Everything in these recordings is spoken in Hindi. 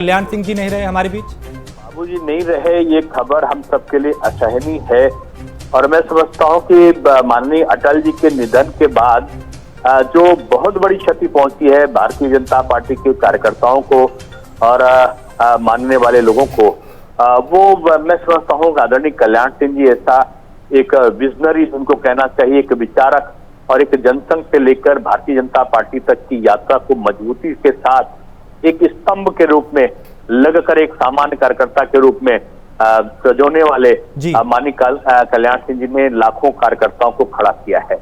कल्याण सिंह जी नहीं रहे हमारे बीच। बाबूजी नहीं रहे, ये खबर हम सबके लिए असहनीय है और मैं समझता हूँ कि माननीय अटल जी के निधन के बाद जो बहुत बड़ी क्षति पहुंची है भारतीय जनता पार्टी के कार्यकर्ताओं को और मानने वाले लोगों को, वो मैं समझता हूँ आदरणीय कल्याण सिंह जी ऐसा एक विजनरी, उनको कहना चाहिए, एक विचारक और एक जनसंघ से लेकर भारतीय जनता पार्टी तक की यात्रा को मजबूती के साथ एक स्तंभ के रूप में लगकर एक सामान्य कार्यकर्ता के रूप में सजोने वाले माननीय कल्याण सिंह जी ने लाखों कार्यकर्ताओं को खड़ा किया है।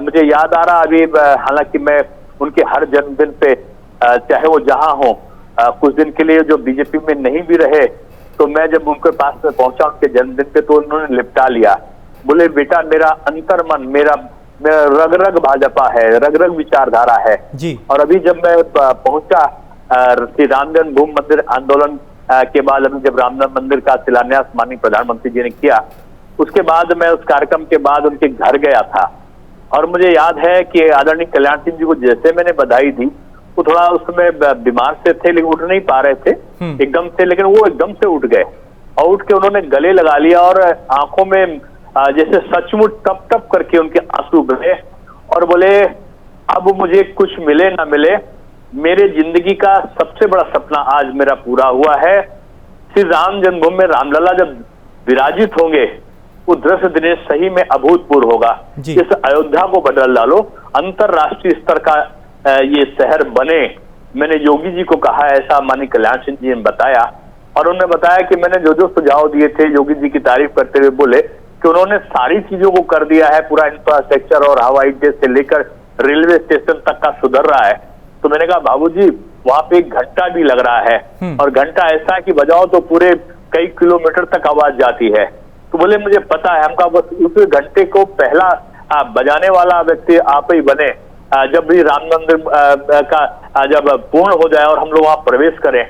मुझे याद आ रहा अभी, हालांकि मैं उनके हर जन्मदिन पे चाहे वो जहां हो, कुछ दिन के लिए जो बीजेपी में नहीं भी रहे, तो मैं जब उनके पास में पहुंचा उनके जन्मदिन पे तो उन्होंने लिपटा लिया। बोले बेटा मेरा अंतर्मन, मेरा रग रग भाजपा है, रग रग विचारधारा है जी। और अभी जब मैं पहुंचा श्री राम जन्मभूमि मंदिर आंदोलन के बाद, अभी जब रामनाथ मंदिर का शिलान्यास माननीय प्रधानमंत्री जी ने किया, उसके बाद मैं उस कार्यक्रम के बाद उनके घर गया था और मुझे याद है कि आदरणीय कल्याण सिंह जी को जैसे मैंने बधाई दी, वो थोड़ा उस समय बीमार से थे, लेकिन उठ नहीं पा रहे थे एकदम से, लेकिन वो एकदम से उठ गए और उठ के उन्होंने गले लगा लिया और आंखों में जैसे सचमुच टप टप करके उनके आंसू बहे और बोले अब मुझे कुछ मिले ना मिले, मेरे जिंदगी का सबसे बड़ा सपना आज मेरा पूरा हुआ है। श्री राम जन्मभूमि में रामलला जब विराजित होंगे, वो दृश्य दिनेश सही में अभूतपूर्व होगा। इस अयोध्या को बदल डालो, अंतरराष्ट्रीय स्तर का ये शहर बने। मैंने योगी जी को कहा, ऐसा माननीय कल्याण सिंह जी ने बताया और उन्होंने बताया कि मैंने जो जो सुझाव दिए थे, योगी जी की तारीफ करते हुए बोले कि उन्होंने सारी चीजों को कर दिया है, पूरा इंफ्रास्ट्रक्चर और हवाई अड्डे से लेकर रेलवे स्टेशन तक का सुधर रहा है। तो मैंने कहा बाबूजी वहां पे एक घंटा भी लग रहा है और घंटा ऐसा है कि बजाओ तो पूरे कई किलोमीटर तक आवाज जाती है। तो बोले मुझे पता है, हमका बस उस घंटे को पहला बजाने वाला व्यक्ति आप ही बने, जब भी राम मंदिर का जब पूर्ण हो जाए और हम लोग वहां प्रवेश करें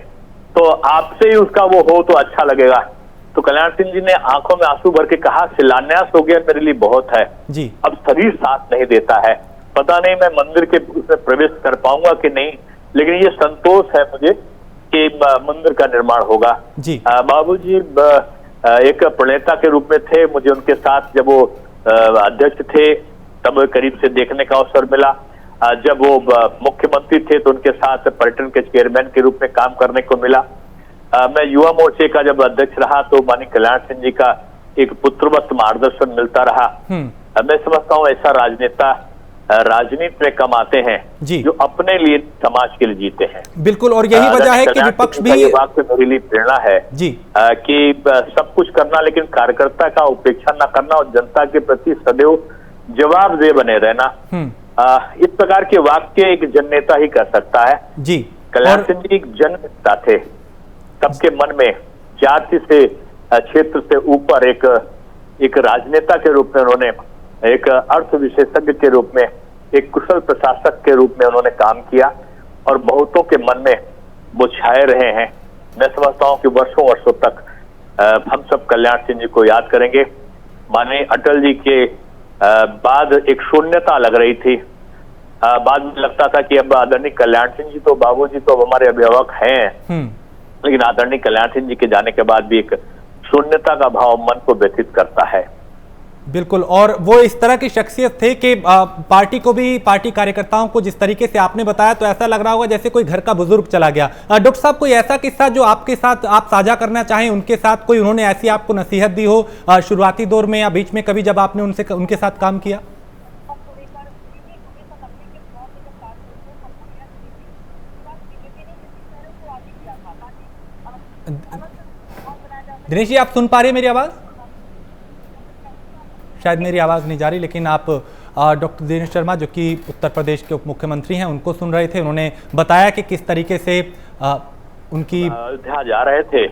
तो आपसे ही उसका वो हो तो अच्छा लगेगा। तो कल्याण सिंह जी ने आंखों में आंसू भर के कहा शिलान्यास हो गया मेरे लिए बहुत है जी, अब शरीर साथ नहीं देता है, पता नहीं मैं मंदिर के उसमें प्रवेश कर पाऊंगा कि नहीं, लेकिन ये संतोष है मुझे कि मंदिर का निर्माण होगा जी। बाबूजी एक प्रणेता के रूप में थे, मुझे उनके साथ जब वो अध्यक्ष थे तब करीब से देखने का अवसर मिला। जब वो मुख्यमंत्री थे तो उनके साथ पर्यटन के चेयरमैन के रूप में काम करने को मिला। मैं युवा मोर्चे का जब अध्यक्ष रहा तो माननीय कल्याण सिंह जी का एक पुत्रवत मार्गदर्शन मिलता रहा। मैं समझता हूँ ऐसा राजनेता राजनीति में कमाते हैं जो अपने लिए समाज के लिए जीते हैं। बिल्कुल, और यही वजह है कि विपक्ष भी ये बात से मेरे लिए प्रेरणा है जी कि सब कुछ करना लेकिन कार्यकर्ता का उपेक्षा न करना और जनता के प्रति सदैव जवाबदेह बने रहना। इस प्रकार के वाक्य एक जननेता ही कर सकता है जी। कल्याण सिंह जी एक जननेता थे, सबके मन में जाति से क्षेत्र से ऊपर एक राजनेता के रूप में उन्होंने, एक अर्थ विशेषज्ञ के रूप में, एक कुशल प्रशासक के रूप में उन्होंने काम किया और बहुतों के मन में वो छाए रहे हैं। मैं समझता हूँ कि वर्षों वर्षों तक हम सब कल्याण सिंह जी को याद करेंगे। माननीय अटल जी के बाद एक शून्यता लग रही थी, बाद में लगता था कि अब आदरणीय कल्याण सिंह जी तो बाबूजी तो हमारे अभिभावक हैं, लेकिन आदरणीय कल्याण सिंह जी के जाने के बाद भी एक शून्यता का भाव मन को व्यथित करता है। बिल्कुल, और वो इस तरह की शख्सियत थे कि पार्टी को भी, पार्टी कार्यकर्ताओं को जिस तरीके से आपने बताया तो ऐसा लग रहा होगा जैसे कोई घर का बुजुर्ग चला गया। डॉक्टर साहब, कोई ऐसा किस्सा जो आपके साथ आप साझा करना चाहें, उनके साथ कोई उन्होंने ऐसी आपको नसीहत दी हो शुरुआती दौर में या बीच में कभी जब आपने उनके साथ काम किया? दिनेश जी, आप सुन पा रहे हैं मेरी आवाज? शायद मेरी आवाज़ नहीं जा रही, लेकिन आप डॉक्टर दिनेश शर्मा जो कि उत्तर प्रदेश के उप मुख्यमंत्री हैं उनको सुन रहे थे। उन्होंने बताया कि किस तरीके से उनकी अयोध्या जा रहे थे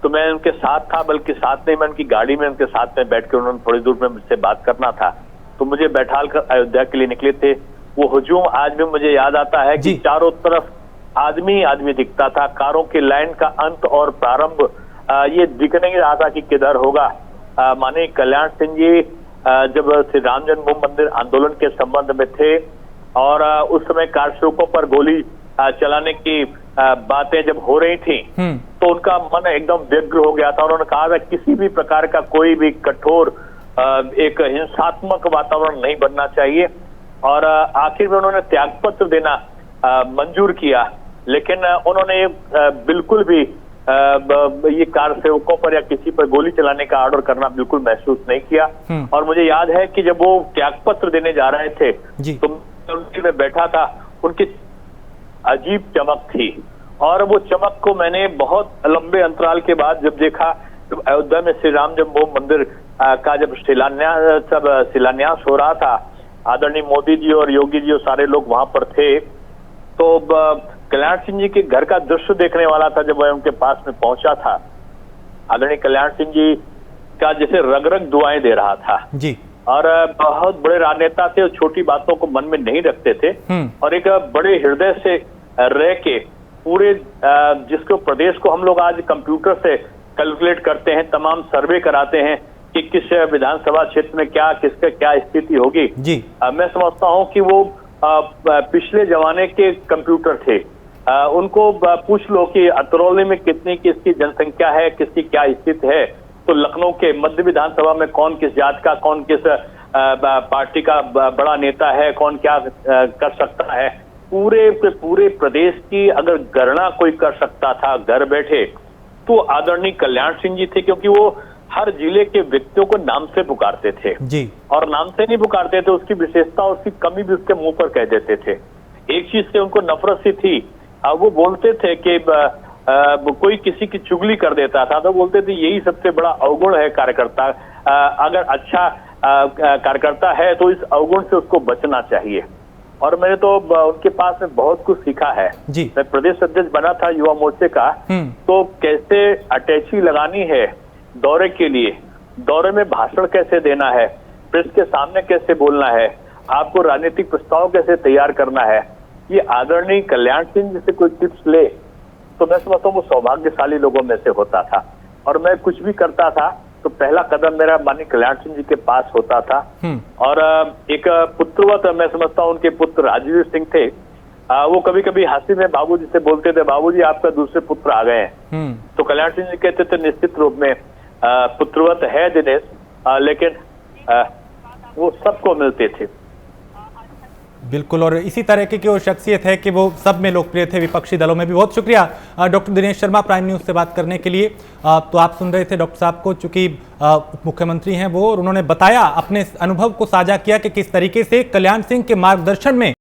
तो मैं उनके साथ था, बल्कि साथ नहीं, मैं उनकी गाड़ी में उनके साथ में बैठ के, उन्होंने थोड़ी दूर में मुझसे बात करना था तो मुझे बैठाल कर अयोध्या के लिए निकले थे। वो हुजूम आज भी मुझे याद आता है कि चारों तरफ आदमी आदमी दिखता था, कारों की लाइन का अंत और प्रारंभ ये दिख नहीं रहा था कि किधर होगा। माननीय कल्याण सिंह जी जब श्री राम जन्मभूमि मंदिर आंदोलन के संबंध में थे और उस समय कारसेवकों पर गोली चलाने की बातें जब हो रही थी तो उनका मन एकदम व्यग्र हो गया था। उन्होंने कहा था किसी भी प्रकार का कोई भी कठोर एक हिंसात्मक वातावरण नहीं बनना चाहिए, और आखिर में उन्होंने त्यागपत्र देना मंजूर किया। लेकिन उन्होंने बिल्कुल भी ये कार सेवकों पर या किसी पर गोली चलाने का ऑर्डर करना बिल्कुल महसूस नहीं किया। और मुझे याद है कि जब वो त्यागपत्र देने जा रहे थे तो उनके में बैठा था, उनकी अजीब चमक थी, और वो चमक को मैंने बहुत लंबे अंतराल के बाद जब देखा, जब अयोध्या में श्री राम जन्मभूमि मंदिर का जब शिलान्यास हो रहा था, आदरणीय मोदी जी और योगी जी और सारे लोग वहां पर थे, तो कल्याण सिंह जी के घर का दृश्य देखने वाला था। जब मैं उनके पास में पहुंचा था, आदरणीय कल्याण सिंह जी का जैसे रग रग दुआएं दे रहा था जी, और बहुत बड़े राजनेता थे और छोटी बातों को मन में नहीं रखते थे, और एक बड़े हृदय से रह के पूरे जिसको प्रदेश को हम लोग आज कंप्यूटर से कैलकुलेट करते हैं, तमाम सर्वे कराते हैं कि किस विधानसभा क्षेत्र में क्या किसका क्या स्थिति होगी जी। मैं समझता हूं कि वो पिछले जमाने के कंप्यूटर थे। उनको पूछ लो कि अतरौली में कितनी किसकी जनसंख्या है, किसकी क्या स्थिति है, तो लखनऊ के मध्य विधानसभा में कौन किस जात का, कौन किस पार्टी का बड़ा नेता है, कौन क्या कर सकता है, पूरे प्रदेश की अगर गणना कोई कर सकता था घर बैठे तो आदरणीय कल्याण सिंह जी थे, क्योंकि वो हर जिले के व्यक्तियों को नाम से पुकारते थे जी, और नाम से नहीं पुकारते थे, उसकी विशेषता उसकी कमी भी उसके मुंह पर कह देते थे। एक चीज से उनको नफरत सी थी, वो बोलते थे कि कोई किसी की चुगली कर देता था तो बोलते थे यही सबसे बड़ा अवगुण है कार्यकर्ता, अगर अच्छा कार्यकर्ता है तो इस अवगुण से उसको बचना चाहिए। और मैंने तो उनके पास में बहुत कुछ सीखा है जी। मैं प्रदेश अध्यक्ष बना था युवा मोर्चे का, तो कैसे अटैची लगानी है दौरे के लिए, दौरे में भाषण कैसे देना है, प्रेस के सामने कैसे बोलना है, आपको राजनीतिक प्रस्ताव कैसे तैयार करना है, ये आदरणीय कल्याण सिंह जी से कोई टिप्स ले तो मैं समझता हूँ वो सौभाग्यशाली लोगों में से होता था। और मैं कुछ भी करता था तो पहला कदम मेरा माननीय कल्याण सिंह जी के पास होता था। और एक पुत्रवत मैं समझता हूँ उनके पुत्र राजवीर सिंह थे, वो कभी कभी हंसी में बाबूजी से बोलते थे, बाबूजी आपका दूसरे पुत्र आ गए हैं। तो कल्याण सिंह जी कहते थे निश्चित रूप में पुत्रवत है दिनेश, लेकिन वो सबको मिलते थे। बिल्कुल, और इसी तरह की वो शख्सियत है कि वो सब में लोकप्रिय थे, विपक्षी दलों में भी। बहुत शुक्रिया doctor Dinesh Sharma prime news से बात करने के लिए। तो आप सुन रहे थे डॉक्टर साहब को, चूंकि मुख्यमंत्री हैं वो, और उन्होंने बताया अपने अनुभव को साझा किया कि किस तरीके से कल्याण सिंह के मार्गदर्शन में